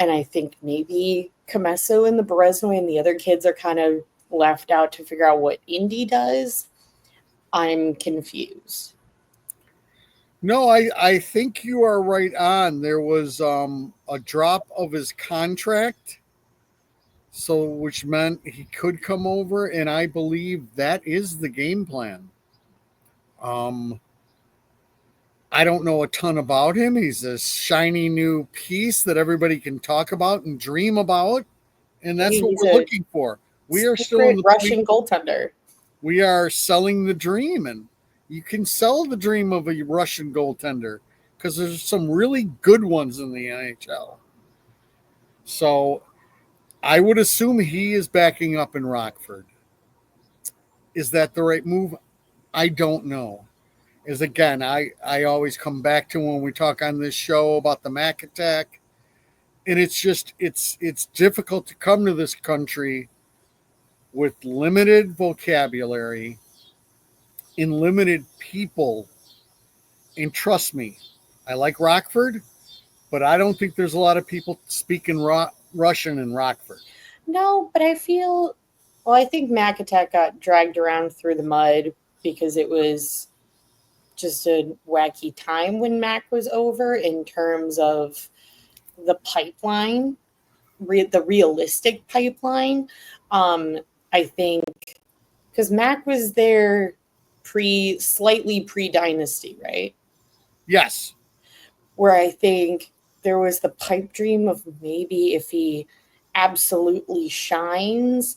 And I think maybe Commesso and the Bereznoy and the other kids are kind of left out to figure out what Indy does. I'm confused.
No, I think you are right on. There was a drop of his contract, so which meant he could come over, and I believe that is the game plan. I don't know a ton about him. He's a shiny new piece that everybody can talk about and dream about, and that's what we're looking for. We are still in the
Russian goaltender.
We are selling the dream, and you can sell the dream of a Russian goaltender because there's some really good ones in the NHL. So I would assume he is backing up in Rockford. Is that the right move? I don't know. Is again, I always come back to when we talk on this show about the Mac attack, and it's just it's difficult to come to this country with limited vocabulary and limited people. And trust me, I like Rockford, but I don't think there's a lot of people speaking Russian in Rockford.
No, but I think Mac Attack got dragged around through the mud because it was just a wacky time when Mac was over in terms of the pipeline, the realistic pipeline. I think because Mac was there slightly pre-dynasty, right?
Yes.
Where I think there was the pipe dream of maybe if he absolutely shines,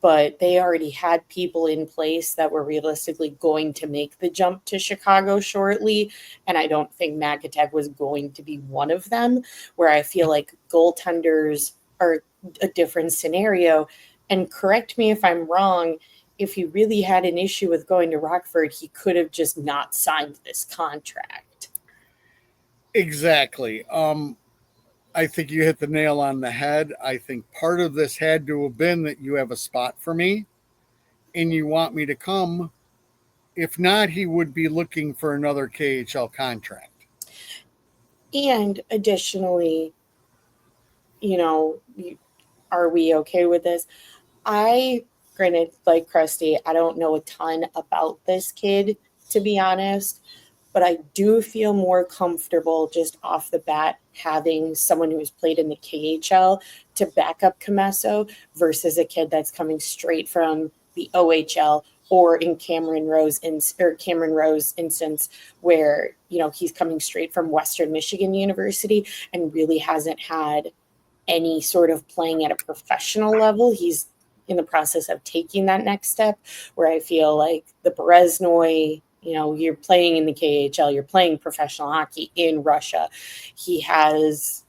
but they already had people in place that were realistically going to make the jump to Chicago shortly. And I don't think Makatek was going to be one of them, where I feel like goaltenders are a different scenario. And correct me if I'm wrong, if he really had an issue with going to Rockford, he could have just not signed this contract.
Exactly. I think you hit the nail on the head. I think part of this had to have been that you have a spot for me and you want me to come. If not, he would be looking for another KHL contract.
And additionally, are we okay with this? Granted, like Krusty, I don't know a ton about this kid, to be honest, but I do feel more comfortable just off the bat having someone who's played in the KHL to back up Commesso versus a kid that's coming straight from the OHL, or in Cameron Rose instance, where he's coming straight from Western Michigan University and really hasn't had any sort of playing at a professional level. He's in the process of taking that next step, where I feel like the Bereznoy, you're playing in the KHL, you're playing professional hockey in Russia. He has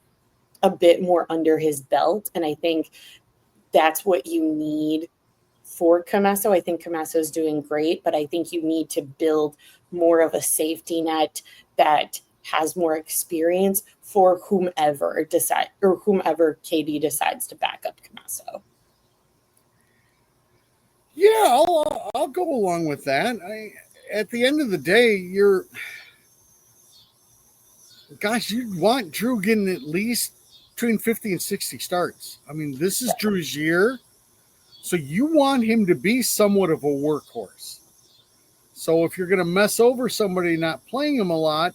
a bit more under his belt. And I think that's what you need for Commesso. I think Commesso is doing great, but I think you need to build more of a safety net that has more experience for whomever KD decides to back up Commesso.
Yeah, I'll go along with that. At the end of the day, you'd want Drew getting at least between 50 and 60 starts. I mean, this is Drew's year, so you want him to be somewhat of a workhorse. So if you're going to mess over somebody not playing him a lot,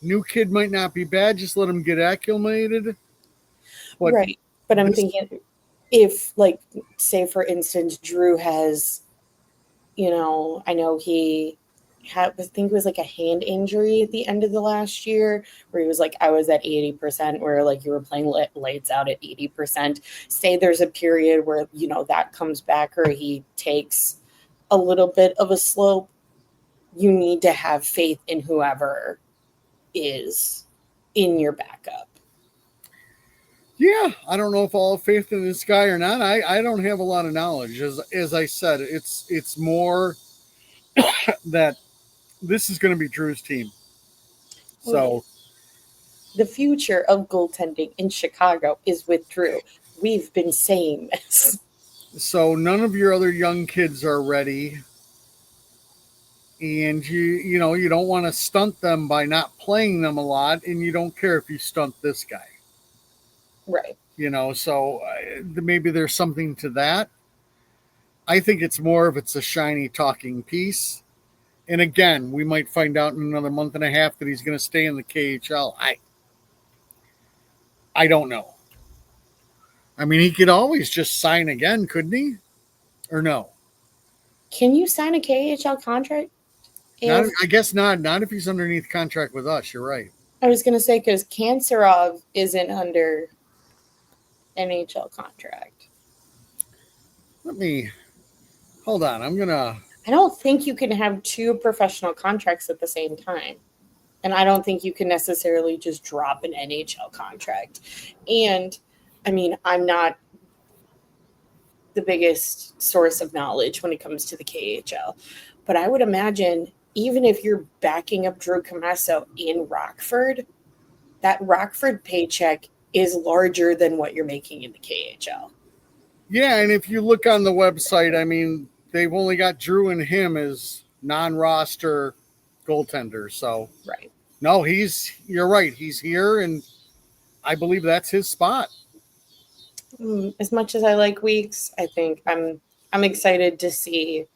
new kid might not be bad. Just let him get acclimated.
But right. But I'm thinking if, like, say, for instance, Drew has, I know he had, I think it was like a hand injury at the end of the last year where he was like, I was at 80%, where like you were playing lights out at 80%. Say there's a period where, that comes back or he takes a little bit of a slope. You need to have faith in whoever is in your backup.
Yeah, I don't know if I'll have faith in this guy or not. I don't have a lot of knowledge. As I said, it's more that this is going to be Drew's team. So
the future of goaltending in Chicago is with Drew. We've been saying this.
So none of your other young kids are ready. And you don't want to stunt them by not playing them a lot, and you don't care if you stunt this guy.
Right.
So maybe there's something to that. I think it's more of it's a shiny talking piece. And again, we might find out in another month and a half that he's going to stay in the KHL. I don't know. I mean, he could always just sign again, couldn't he? Or no?
Can you sign a KHL contract?
I guess not. Not if he's underneath contract with us. You're right.
I was going to say, because Kanserov isn't under NHL contract.
Let me hold on.
I don't think you can have two professional contracts at the same time. And I don't think you can necessarily just drop an NHL contract. And I mean, I'm not the biggest source of knowledge when it comes to the KHL, but I would imagine even if you're backing up Drew Commesso in Rockford, that Rockford paycheck is larger than what you're making in the KHL.
Yeah, and if you look on the website, I mean, they've only got Drew and him as non-roster goaltenders. So,
right.
No, you're right. He's here, and I believe that's his spot.
As much as I like Weeks, I think I'm excited to see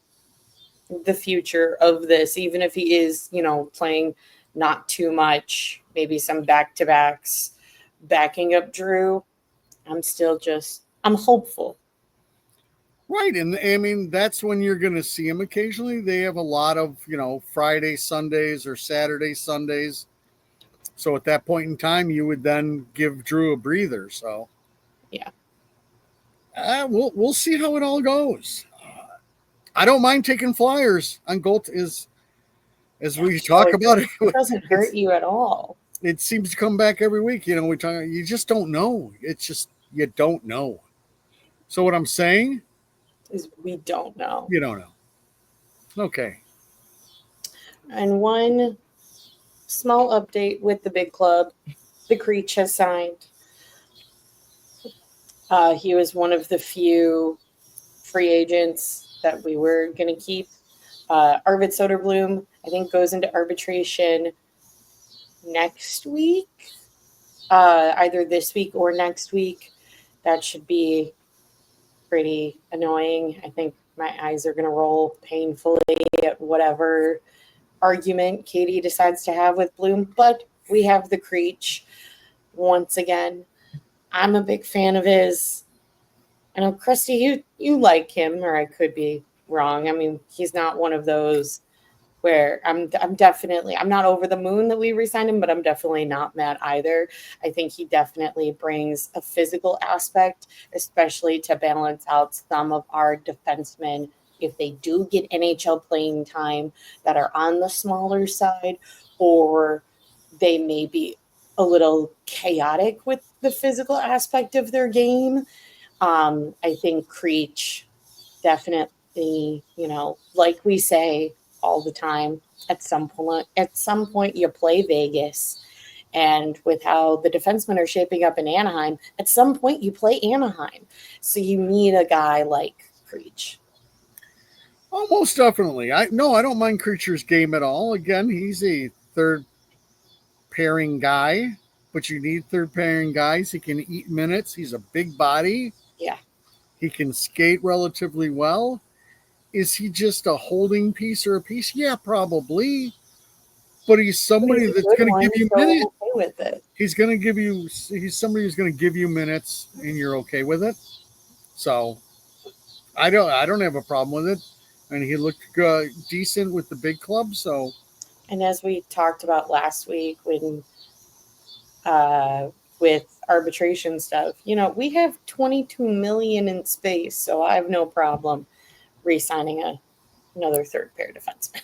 the future of this, even if he is, playing not too much, maybe some back-to-backs, backing up Drew. I'm hopeful.
Right. And I mean, that's when you're going to see him occasionally. They have a lot of, Friday, Sundays or Saturday, Sundays. So at that point in time, you would then give Drew a breather. So,
yeah.
We'll see how it all goes. I don't mind taking flyers on goal as we talk about it.
It doesn't hurt you at all.
It seems to come back every week. You just don't know. It's just, you don't know. So what I'm saying
is we don't know.
You don't know. Okay.
And one small update with the big club. The Creech has signed. He was one of the few free agents that we were going to keep. Arvid Soderblom, I think, goes into arbitration next week, either this week or next week. That should be pretty annoying. I think my eyes are going to roll painfully at whatever argument Katie decides to have with Bloom, but we have the Creech once again. I'm a big fan of his. I know, Krusty, you like him, or I could be wrong. I mean, he's not one of those where I'm not over the moon that we re-signed him, but I'm definitely not mad either. I think he definitely brings a physical aspect, especially to balance out some of our defensemen if they do get NHL playing time that are on the smaller side, or they may be a little chaotic with the physical aspect of their game. I think Creech definitely, like we say all the time, at some point you play Vegas. And with how the defensemen are shaping up in Anaheim, at some point you play Anaheim. So you need a guy like Creech.
Oh, most definitely. I don't mind Creature's game at all. Again, he's a third pairing guy, but you need third pairing guys. He can eat minutes. He's a big body.
Yeah.
He can skate relatively well. Is he just a holding piece or a piece? Yeah, probably. But he's somebody that's going to give you minutes.
Okay with it.
He's somebody who's going to give you minutes, and you're okay with it. So I don't have a problem with it. And he looked decent with the big club. So,
and as we talked about last week, when with arbitration stuff, we have $22 million in space, so I have no problem re-signing another third pair defenseman.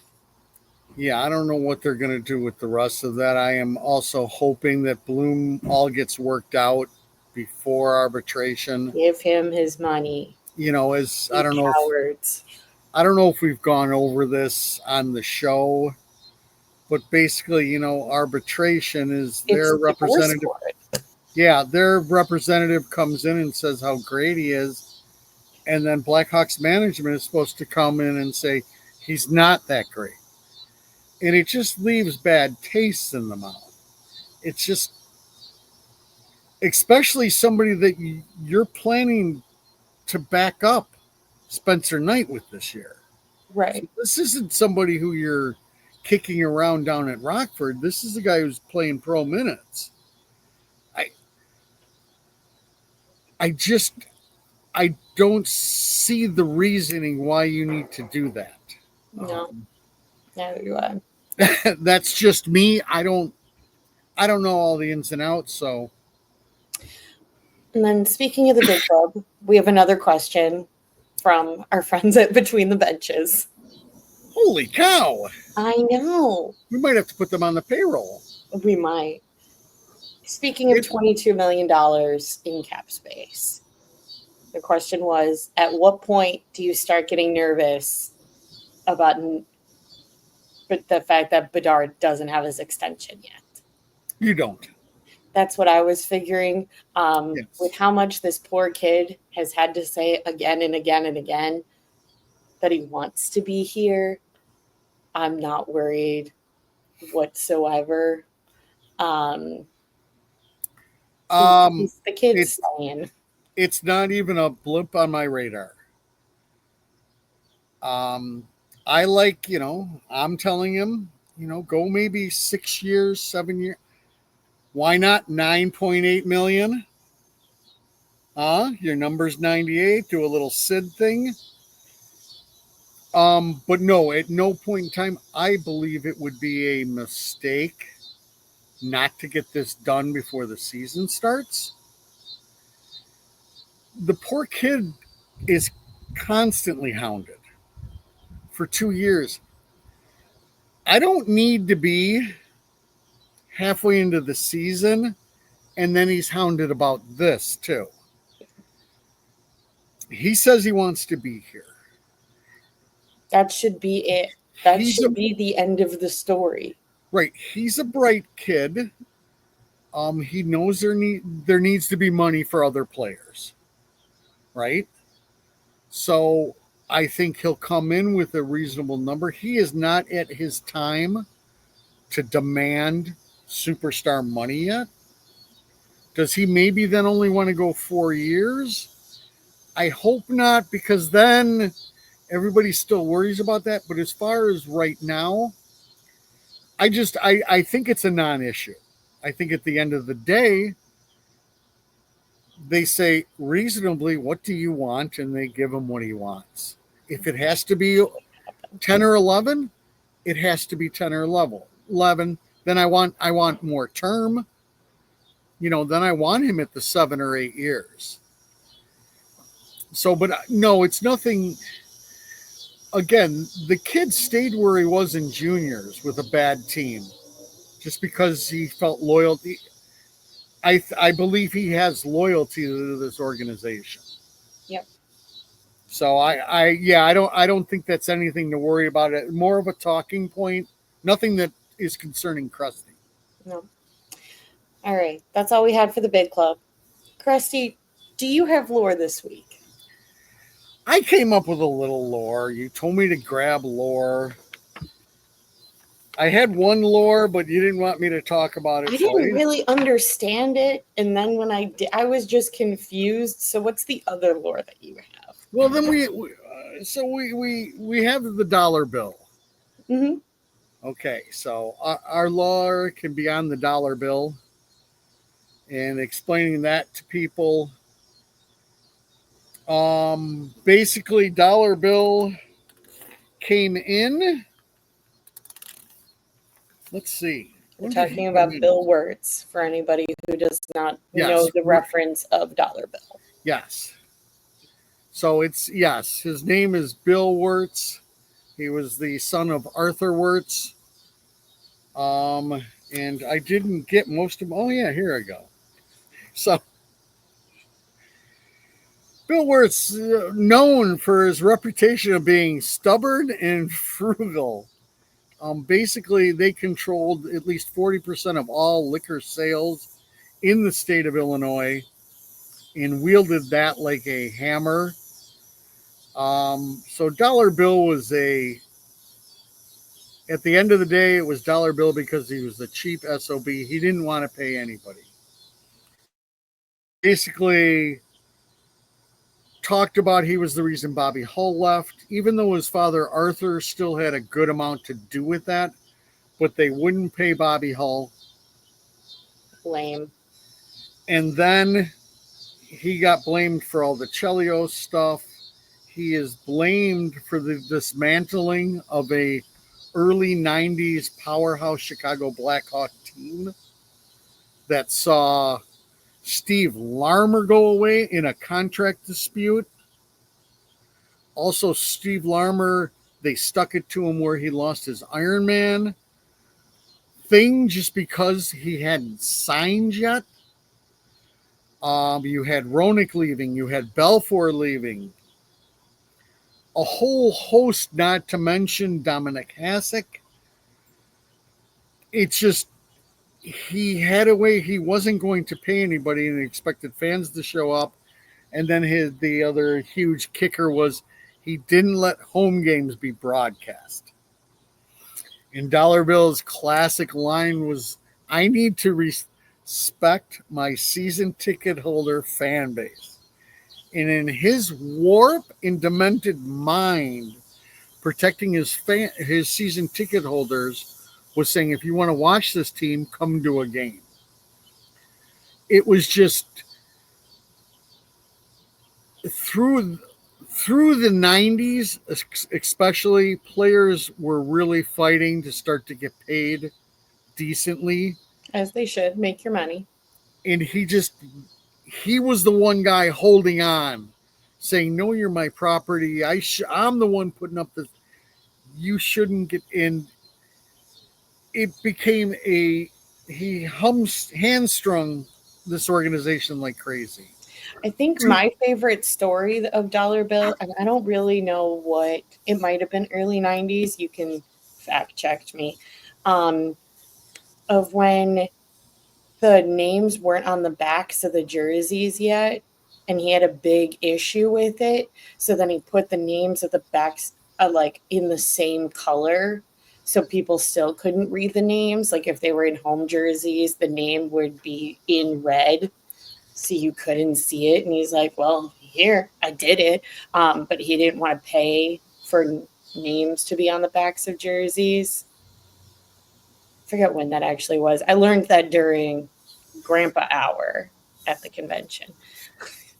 Yeah, I don't know what they're going to do with the rest of that. I am also hoping that Bloom all gets worked out before arbitration.
Give him his money.
I don't know if we've gone over this on the show, but basically, arbitration is their representative. Yeah, their representative comes in and says how great he is, and then Blackhawks management is supposed to come in and say he's not that great. And it just leaves bad tastes in the mouth. It's just, especially somebody that you're planning to back up Spencer Knight with this year.
Right.
So this isn't somebody who you're kicking around down at Rockford. This is a guy who's playing pro minutes. I don't see the reasoning why you need to do that.
No. Neither do I.
That's just me. I don't know all the ins and outs. So,
and then speaking of the big club, we have another question from our friends at Between the Benches.
Holy cow!
I know.
We might have to put them on the payroll.
We might. Speaking of $22 million in cap space, the question was, at what point do you start getting nervous about the fact that Bedard doesn't have his extension yet?
You don't.
That's what I was figuring.
Yes.
With how much this poor kid has had to say again and again and again that he wants to be here, I'm not worried whatsoever. The kid's saying.
It's not even a blip on my radar. I like, I'm telling him, go maybe 6 years, 7 years. Why not 9.8 million? Your number's 98. Do a little Sid thing. But no, at no point in time, I believe it would be a mistake not to get this done before the season starts. The poor kid is constantly hounded for 2 years. I don't need to be halfway into the season and then he's hounded about this too. He says he wants to be here.
That should be it. That should be the end of the story.
Right. He's a bright kid. He knows there needs to be money for other players. Right? So I think he'll come in with a reasonable number. He is not at his time to demand superstar money yet. Does he maybe then only want to go 4 years? I hope not, because then everybody still worries about that. But as far as right now, I think it's a non-issue. I think at the end of the day, they say reasonably, what do you want? And they give him what he wants. If it has to be 10 or 11, it has to be 10 or 11. Then I want more term. Then I want him at the 7 or 8 years. So, but no, it's nothing. Again, the kid stayed where he was in juniors with a bad team just because he felt loyalty. I believe he has loyalty to this organization.
Yep.
So I don't think that's anything to worry about. It more of a talking point. Nothing that is concerning Krusty.
No. All right. That's all we had for the big club. Krusty, do you have lore this week?
I came up with a little lore. You told me to grab lore. I had one lore, but you didn't want me to talk about it.
I didn't really understand it, and then when I did, I was just confused. So, what's the other lore that you have?
Well, then we have the dollar bill.
Mm-hmm.
Okay, so our lore can be on the dollar bill, and explaining that to people. Basically, dollar bill came in. Let's see.
We're talking about Bill Wirtz for anybody who does not know the reference of dollar bill.
Yes. So his name is Bill Wirtz. He was the son of Arthur Wirtz. And I didn't get most of. Oh yeah, here I go. So Bill Wirtz, known for his reputation of being stubborn and frugal. Basically, they controlled at least 40% of all liquor sales in the state of Illinois and wielded that like a hammer. So Dollar Bill was at the end of the day, it was Dollar Bill because he was the cheap SOB. He didn't want to pay anybody. Basically, talked about he was the reason Bobby Hull left, even though his father Arthur still had a good amount to do with that, but they wouldn't pay Bobby Hull.
Lame.
And then he got blamed for all the Chelios stuff. He is blamed for the dismantling of a early 90s powerhouse Chicago Blackhawk team that saw Steve Larmer go away in a contract dispute. Also, Steve Larmer, they stuck it to him where he lost his Ironman thing just because he hadn't signed yet. You had Roenick leaving. You had Belfour leaving. A whole host, not to mention Dominic Hasek. It's just, he had a way he wasn't going to pay anybody and he expected fans to show up. And then the other huge kicker was he didn't let home games be broadcast. And Dollar Bill's classic line was, I need to respect my season ticket holder fan base. And in his warp and demented mind, protecting his season ticket holders was saying, if you want to watch this team, come to a game. It was just through the 90s, especially, players were really fighting to start to get paid decently.
As they should. Make your money.
And he was the one guy holding on, saying, no, you're my property. I'm the one putting up the, you shouldn't get in. It became he hamstrung this organization like crazy.
I think my favorite story of Dollar Bill, and I don't really know what, it might have been early 90s, you can fact check me, of when the names weren't on the backs of the jerseys yet, and he had a big issue with it. So then he put the names of the backs like in the same color, so people still couldn't read the names. Like if they were in home jerseys, the name would be in red, so you couldn't see it. And he's like, well, here, I did it. But he didn't want to pay for names to be on the backs of jerseys. I forget when that actually was. I learned that during Grandpa Hour at the convention.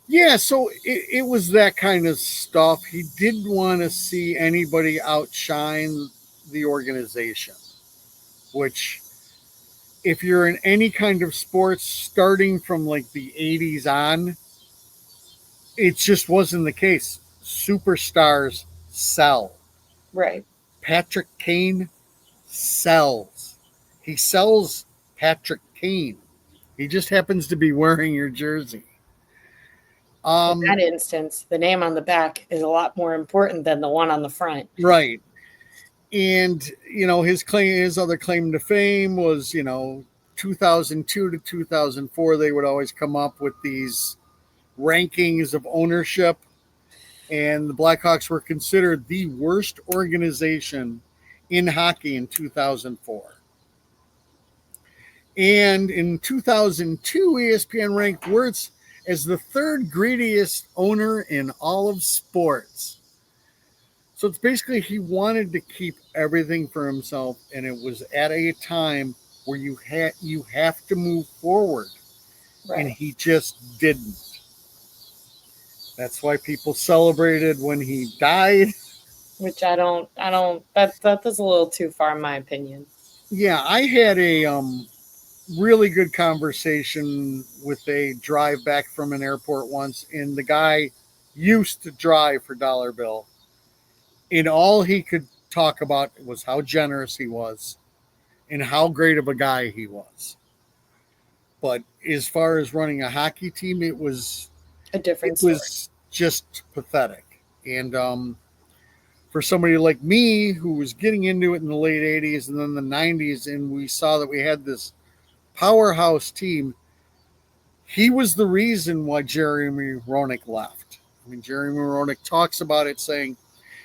Yeah, so it was that kind of stuff. He didn't want to see anybody outshine the organization, which, if you're in any kind of sports starting from like the 80s on, it just wasn't the case. Superstars sell.
Right.
Patrick Kane sells. He sells Patrick Kane. He just happens to be wearing your jersey.
In that instance, the name on the back is a lot more important than the one on the front.
Right. And, his other claim to fame was, 2002 to 2004, they would always come up with these rankings of ownership. And the Blackhawks were considered the worst organization in hockey in 2004. And in 2002, ESPN ranked Wirtz as the third greediest owner in all of sports. So it's basically he wanted to keep everything for himself, and it was at a time where you have to move forward, right. And he just didn't. That's why people celebrated when he died.
Which I don't. That is a little too far, in my opinion.
Yeah, I had a really good conversation with a drive back from an airport once, and the guy used to drive for Dollar Bill, and all he could talk about was how generous he was and how great of a guy he was. But as far as running a hockey team, it was
a different story.
It was just pathetic. And for somebody like me who was getting into it in the late 80s and then the 90s, and we saw that we had this powerhouse team, he was the reason why Jeremy Roenick left. I mean, Jeremy Roenick talks about it, saying,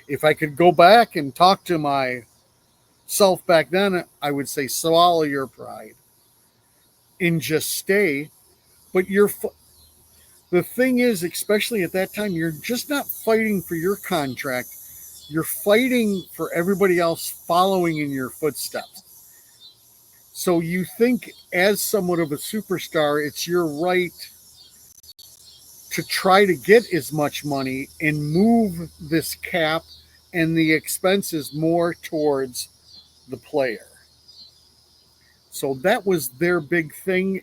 if I could go back and talk to myself back then, I would say, swallow your pride and just stay. But the thing is, especially at that time, you're just not fighting for your contract. You're fighting for everybody else following in your footsteps. So you think as somewhat of a superstar, it's your right to try to get as much money and move this cap and the expenses more towards the player. So that was their big thing.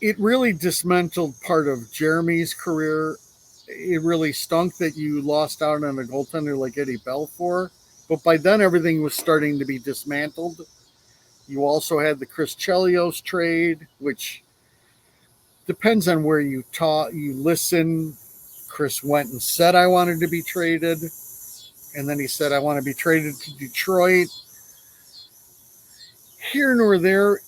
It really dismantled part of Jeremy's career. It really stunk that you lost out on a goaltender like Eddie Belfour. But by then, everything was starting to be dismantled. You also had the Chris Chelios trade, which depends on where you listen. Chris went and said, I wanted to be traded. And then he said, I want to be traded to Detroit. Here nor there,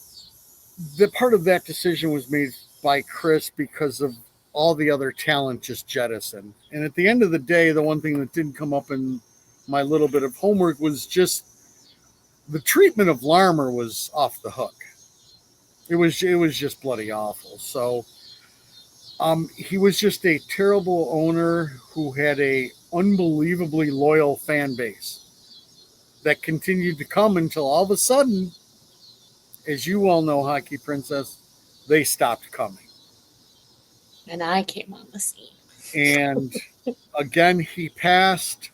the part of that decision was made by Chris because of all the other talent just jettisoned. And at the end of the day, the one thing that didn't come up in my little bit of homework was just the treatment of Larmer was off the hook. It was just bloody awful. So he was just a terrible owner who had a unbelievably loyal fan base that continued to come until all of a sudden, as you all know, Hockey Princess, they stopped coming.
And I came on the scene.
And again, he passed.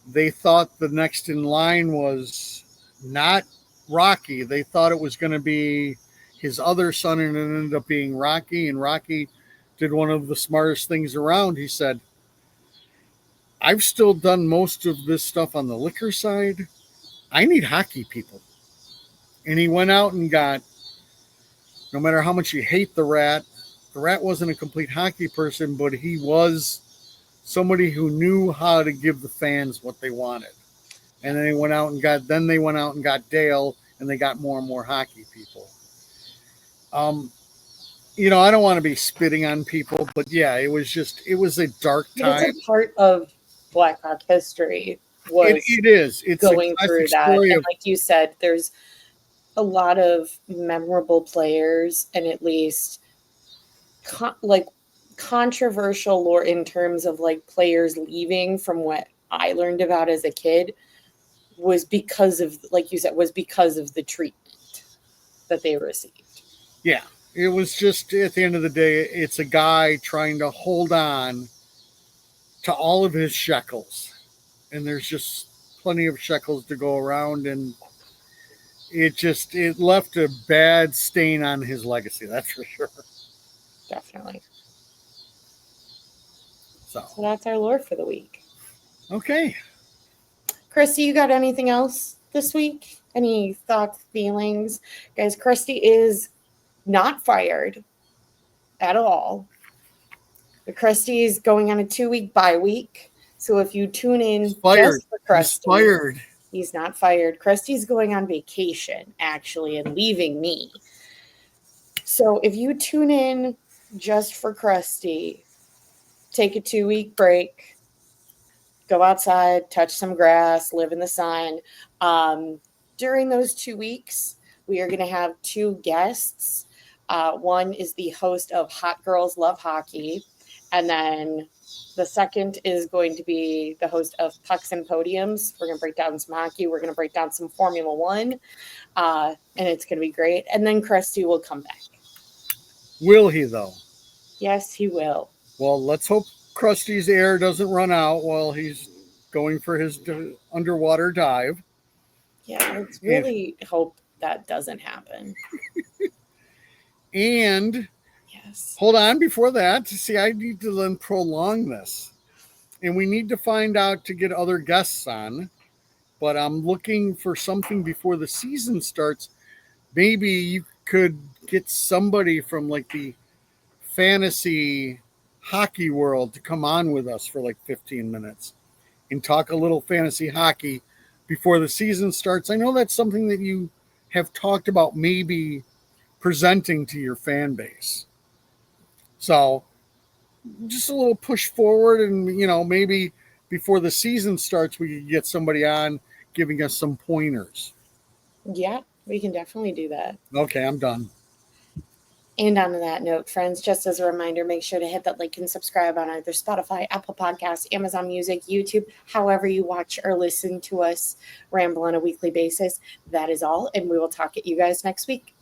They thought the next in line was not Rocky. They thought it was going to be his other son, and it ended up being Rocky. And Rocky did one of the smartest things around. He said, I've still done most of this stuff on the liquor side. I need hockey people. And he went out and got, no matter how much you hate the Rat wasn't a complete hockey person, but he was somebody who knew how to give the fans what they wanted. And then they went out and got Dale, and they got more and more hockey people. I don't want to be spitting on people, but yeah, it was a dark time.
It's a part of Blackhawk history.
It is. It's
going through that. And like you said, there's a lot of memorable players, and at least controversial lore in terms of like players leaving, from what I learned about as a kid, was because of, like you said, the treatment that they received.
Yeah. It was just, at the end of the day, it's a guy trying to hold on to all of his shekels. And there's just plenty of shekels to go around. And it left a bad stain on his legacy. That's for sure.
Definitely.
So
that's our lore for the week.
Okay.
Christy, you got anything else this week? Any thoughts, feelings? Guys, Christy is not fired at all. The Krusty is going on a 2-week bye week. So if you tune in just for Krusty, he's not fired. Krusty's going on vacation, actually, and leaving me. So if you tune in just for Krusty, take a 2-week break, go outside, touch some grass, live in the sun. During those 2 weeks, we are going to have 2 guests. One is the host of Hot Girls Love Hockey. And then the second is going to be the host of Pucks and Podiums. We're going to break down some hockey. We're going to break down some Formula One. And it's going to be great. And then Krusty will come back.
Will he, though?
Yes, he will.
Well, let's hope Krusty's air doesn't run out while he's going for his underwater dive.
Yeah, let's really hope that doesn't happen.
And
yes,
hold on before that. See, I need to then prolong this. And we need to find out to get other guests on. But I'm looking for something before the season starts. Maybe you could get somebody from like the fantasy hockey world to come on with us for like 15 minutes and talk a little fantasy hockey before the season starts. I know that's something that you have talked about maybe presenting to your fan base. So just a little push forward, and maybe before the season starts we could get somebody on giving us some pointers.
Yeah, we can definitely do that.
Okay, I'm done.
And on that note, friends, just as a reminder, make sure to hit that like and subscribe on either Spotify, Apple Podcasts, Amazon Music, YouTube, however you watch or listen to us ramble on a weekly basis. That is all, and we will talk at you guys next week.